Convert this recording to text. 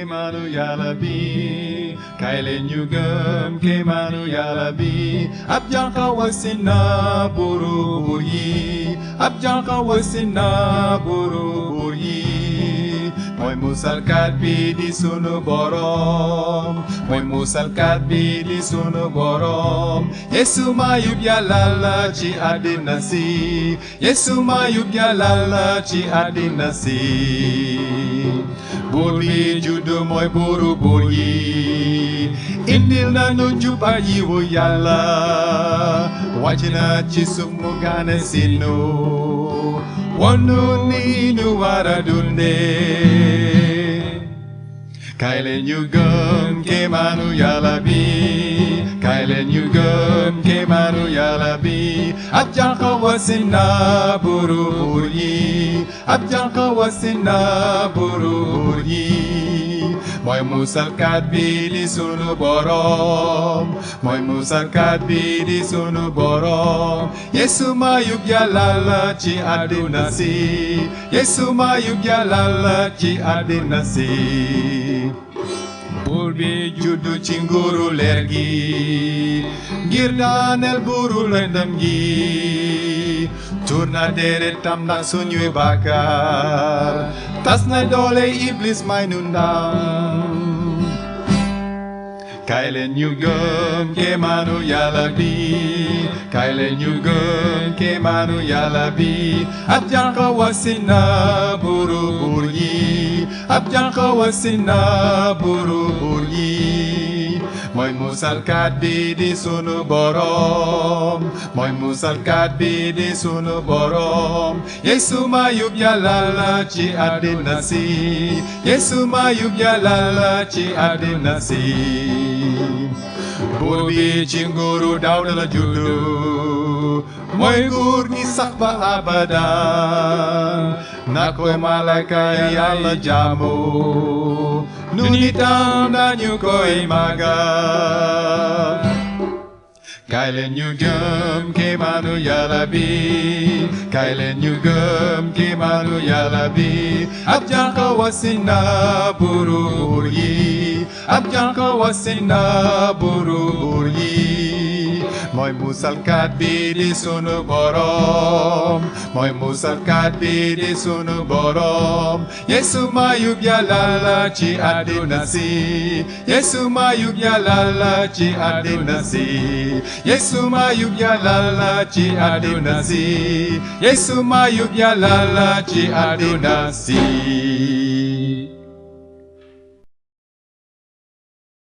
kéemaanu Yàlla bi kay leen ñu gëm kéemaanu Yàlla bi ab jànqa wasin na buuru buur yi ab jànqa wasin na buuru buur yi mooy musalkat bi di sunu borom mooy musalkat bi di sunu borom Yesu mayub Yàlla la ci àddina si Yesu mayub Yàlla la ci àddina si buur bi juddu mooy buuru buur yi indil na nu njub ak yiwu Yàlla wàcc na ci suuf mu gane si nu wonu ni ñu war a dundee kay leen ñu gëm kéemaanu Yàlla bi kay leen ñu gëm kéemaanu Yàlla bi ab jànqa wasin na buuru buur yi ab jànqa wasin na buuru buur yi mooy musalkat bi di sunu borom mooy musalkat bi di sunu borom Yesu mayub Yàlla la ci àddina si Yesu mayub Yàlla la ci àddina si buur bi juddu ci nguuru leer gi ngir daaneel buuru lëndëm gi tuur na deretam ndax suñuy bàkkaar tas na doole iblis may nu ndam kay leen ñu gëm kéemaanu Yàlla bi kay leen ñu gëm kéemaanu Yàlla bi ab jànqa wasin na buuru buur yi ab jànqa wasin na buuru buur yi mooy musalkat bi di sunu borom mooy musalkat bi di sunu borom Yesu mayub Yàlla la ci àddina si Yesu mayub Yàlla la ci àddina si buur bi ci nguuru Daawuda la juddu mooy nguur gi sax ba abadan na koy malaaka Yàlla jaamu nu nitam dañu koy màggal kay leen ñu gëm kéemaanu Yàlla bi kay leen ñu gëm kéemaanu Yàlla bi ab jànqa wasin na buuru buur yi ab jànqa wasin na buuru buur yi mooy musalkat bi di sunu borom mooy musalkat bi di sunu borom Yesu mayub Yàlla la ci àddina si Yesu mayub Yàlla la ci àddina si Yesu mayub Yàlla la ci àddina si Yesu mayub Yàlla la ci àddina si